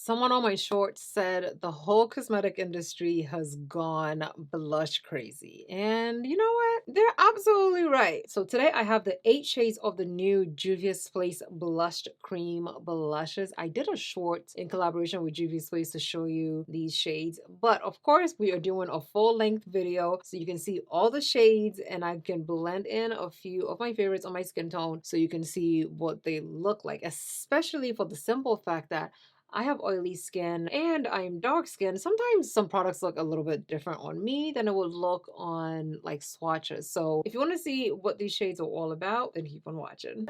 Someone on my short said the whole cosmetic industry has gone blush crazy. And you know what? They're absolutely right. So today I have the 8 shades of the new Juvia's Place Blushed Cream Blushes. I did a short in collaboration with Juvia's Place to show you these shades. But of course, we are doing a full length video so you can see all the shades and I can blend in a few of my favorites on my skin tone so you can see what they look like, especially for the simple fact that I have oily skin and I'm dark skinned. Sometimes some products look a little bit different on me than it would look on like swatches. So if you want to see what these shades are all about, then keep on watching.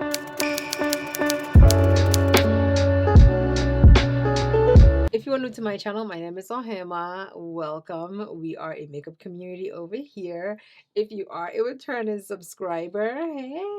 If you are new to my channel, my name is Ohema. Welcome. We are a makeup community over here. If you are a returning subscriber, hey.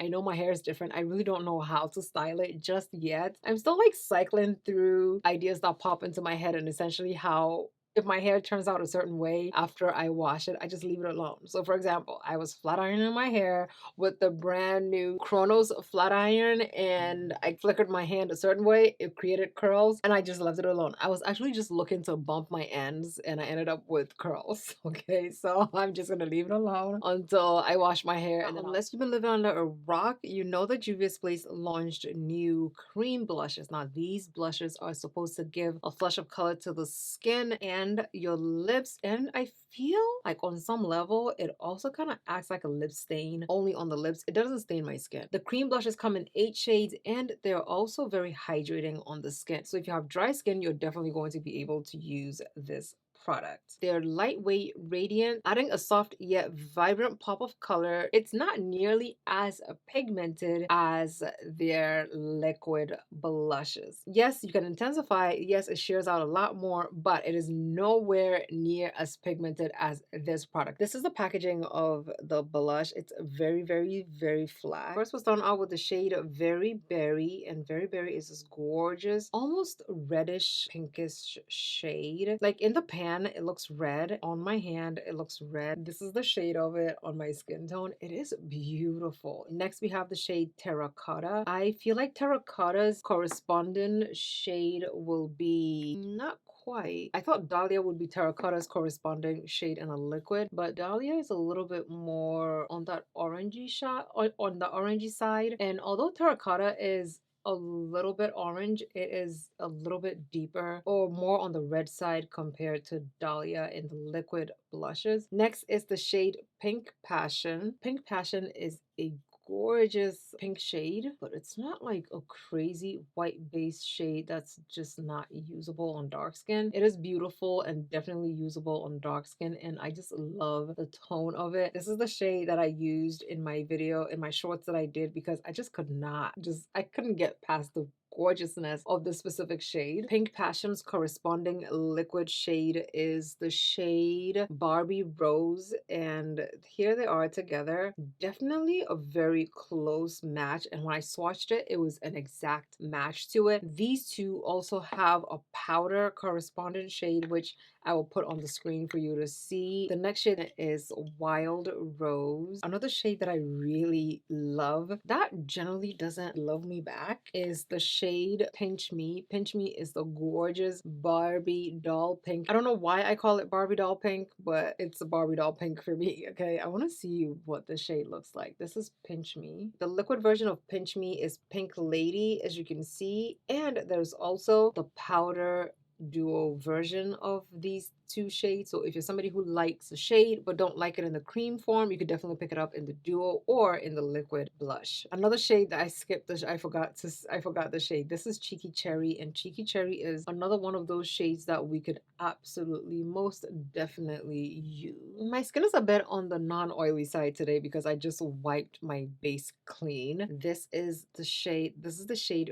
I know my hair is different. I really don't know how to style it just yet. I'm still like cycling through ideas that pop into my head and essentially how if my hair turns out a certain way after I wash it, I just leave it alone. So for example, I was flat ironing my hair with the brand new Chronos flat iron and I flickered my hand a certain way. It created curls and I just left it alone. I was actually just looking to bump my ends and I ended up with curls. Okay, so I'm just gonna leave it alone until I wash my hair. And then unless you've been living under a rock, you know that Juvia's Place launched new cream blushes. Now these blushes are supposed to give a flush of color to the skin and your lips, and I feel like on some level it also kind of acts like a lip stain only on the lips. It doesn't stain my skin. The cream blushes come in 8 shades and they're also very hydrating on the skin. So if you have dry skin, you're definitely going to be able to use this product. They're lightweight, radiant, adding a soft yet vibrant pop of color. It's not nearly as pigmented as their liquid blushes. Yes, you can intensify. Yes, it shears out a lot more, but it is nowhere near as pigmented as this product. This is the packaging of the blush. It's very, very, very flat. First, we'll start out with the shade Very Berry, and Very Berry is this gorgeous, almost reddish, pinkish shade. Like in the pan, it looks red. On my hand, it looks red. This is the shade of it on my skin tone. It is beautiful. Next, we have the shade Terracotta. I feel like Terracotta's corresponding shade will be not quite. I thought Dahlia would be Terracotta's corresponding shade in a liquid, but Dahlia is a little bit more on that orangey shot, on the orangey side. And although Terracotta is a little bit orange, it is a little bit deeper or more on the red side compared to Dahlia in the liquid blushes. Next is the shade Pink Passion. Pink Passion is a gorgeous pink shade, but it's not like a crazy white base shade that's just not usable on dark skin. It is beautiful and definitely usable on dark skin, and I just love the tone of it. This is the shade that I used in my video, in my shorts that I did, because I just could not, I couldn't get past the gorgeousness of the specific shade. Pink Passion's corresponding liquid shade is the shade Barbie Rose, and here they are together. Definitely a very close match, and when I swatched it, it was an exact match to it. These two also have a powder corresponding shade, which I will put on the screen for you to see. The next shade is Wild Rose. Another shade that I really love that generally doesn't love me back is the shade Pinch Me. Pinch Me is the gorgeous Barbie doll pink. I don't know why I call it Barbie doll pink, but it's a Barbie doll pink for me, okay? I want to see what the shade looks like. This is Pinch Me. The liquid version of Pinch Me is Pink Lady, as you can see, and there's also the powder duo version of these two shades. So if you're somebody who likes a shade but don't like it in the cream form, you could definitely pick it up in the duo or in the liquid blush. Another shade that I skipped, I forgot the shade. This is Cheeky Cherry, and Cheeky Cherry is another one of those shades that we could absolutely most definitely use. My skin is a bit on the non-oily side today because I just wiped my base clean. This is the shade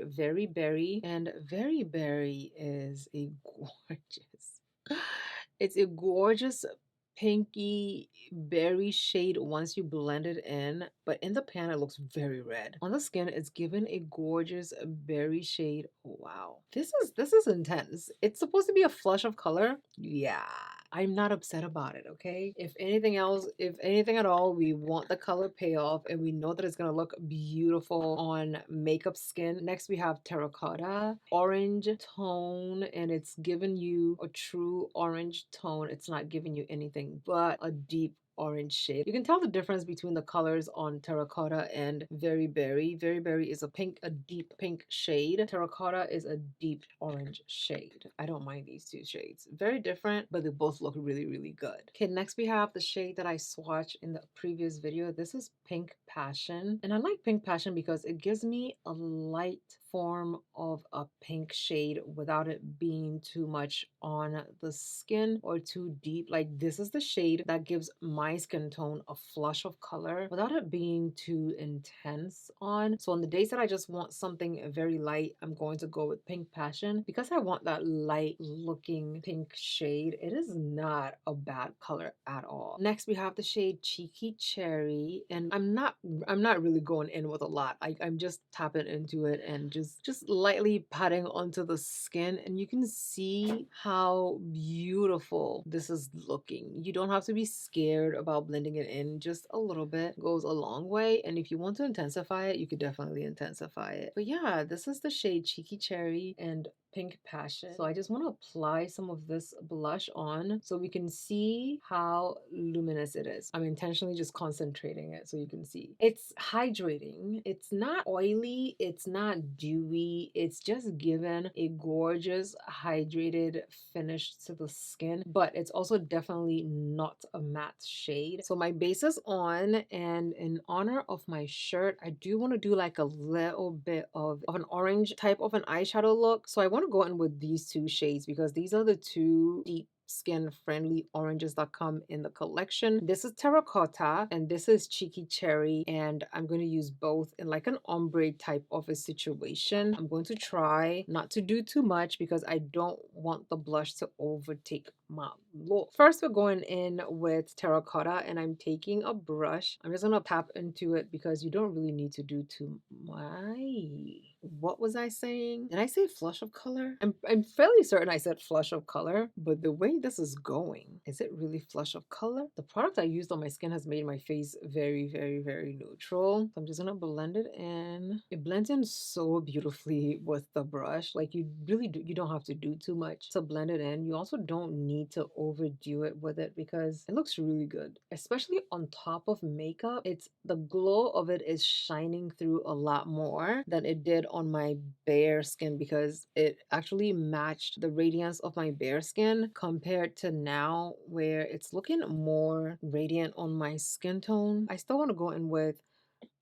Very Berry, and Very Berry is a gorgeous it's a gorgeous pinky berry shade once you blend it in, but in the pan it looks very red. On the skin, it's given a gorgeous berry shade. Wow. This is intense. It's supposed to be a flush of color. Yeah. I'm not upset about it, okay? If anything else, if anything at all, we want the color payoff and we know that it's gonna look beautiful on makeup skin. Next, we have terracotta, orange tone, and it's giving you a true orange tone. It's not giving you anything but a deep orange shade. You can tell the difference between the colors on terracotta and very berry. Very berry is a deep pink shade. Terracotta is a deep orange shade. I don't mind these two shades. Very different, but they both look really, really good. Okay, next we have the shade that I swatched in the previous video. This is Pink Passion. And I like Pink Passion because it gives me a light form of a pink shade without it being too much on the skin or too deep. Like this is the shade that gives my skin tone a flush of color without it being too intense on. So on the days that I just want something very light, I'm going to go with Pink Passion because I want that light looking pink shade. It is not a bad color at all. Next we have the shade Cheeky Cherry, and I'm not really going in with a lot. I'm just tapping into it and just lightly patting onto the skin, and you can see how beautiful this is looking. You don't have to be scared about blending it in. Just a little bit goes a long way, and if you want to intensify it, you could definitely intensify it. But yeah, this is the shade Cheeky Cherry and Pink Passion. So I just want to apply some of this blush on so we can see how luminous it is. I'm intentionally just concentrating it so you can see. It's hydrating. It's not oily. It's not dewy. It's just given a gorgeous hydrated finish to the skin, but it's also definitely not a matte shade. So my base is on, and in honor of my shirt, I do want to do like a little bit of an orange type of an eyeshadow look. So I want to go in with these two shades because these are the two deep skin friendly oranges that come in the collection. This is terracotta and this is cheeky cherry, and I'm going to use both in like an ombre type of a situation. I'm going to try not to do too much because I don't want the blush to overtake my look. First we're going in with terracotta, and I'm taking a brush. I'm just going to tap into it because you don't really need to do too much. What was I saying? Did I say flush of color? I'm fairly certain I said flush of color, but the way this is going, is it really flush of color? The product I used on my skin has made my face very, very, very neutral. So I'm just gonna blend it in. It blends in so beautifully with the brush. Like you don't have to do too much to blend it in. You also don't need to overdo it with it because it looks really good, especially on top of makeup. It's the glow of it is shining through a lot more than it did on my bare skin because it actually matched the radiance of my bare skin compared to now where it's looking more radiant on my skin tone. I still want to go in with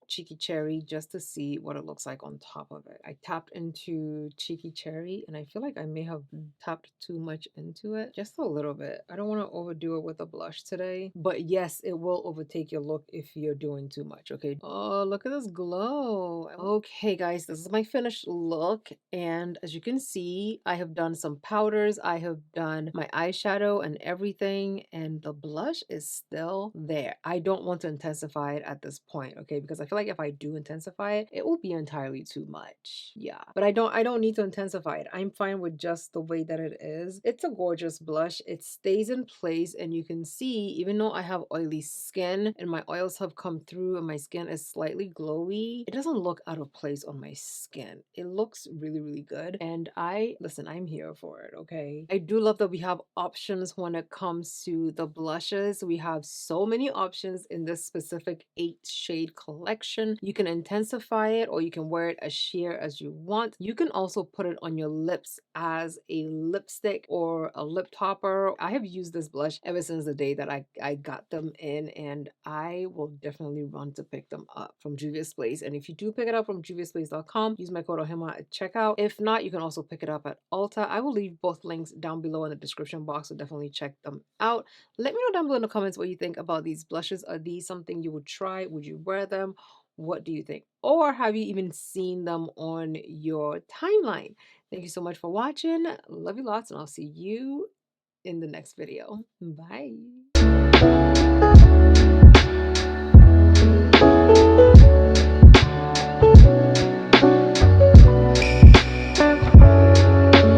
Cheeky Cherry just to see what it looks like on top of it. I tapped into Cheeky Cherry and I feel like I may have tapped too much into it. Just a little bit. I don't want to overdo it with a blush today. But yes, it will overtake your look if you're doing too much, okay? Oh, look at this glow. Okay, guys, this is my finished look. And as you can see, I have done some powders. I have done my eyeshadow and everything. And the blush is still there. I don't want to intensify it at this point, okay? Because I feel like if I do intensify it, it will be entirely too much. Yeah. But I don't need to intensify it. I'm fine with just the way that it is. It's a gorgeous blush. It stays in place, and you can see even though I have oily skin and my oils have come through and my skin is slightly glowy, it doesn't look out of place on my skin. It looks really, really good. And listen, I'm here for it, okay? I do love that we have options when it comes to the blushes. We have so many options in this specific 8-shade collection. You can intensify it or you can wear it as sheer as you want. You can also put it on your lips as a lipstick or a lip topper. I have used this blush ever since the day that I got them in, and I will definitely run to pick them up from Juvia's Place. And if you do pick it up from juviasplace.com, use my code OHIMA at checkout. If not, you can also pick it up at Ulta. I will leave both links down below in the description box, so definitely check them out. Let me know down below in the comments what you think about these blushes. Are these something you would try? Would you wear them? What do you think? Or have you even seen them on your timeline? Thank you so much for watching. Love you lots, and I'll see you in the next video. Bye.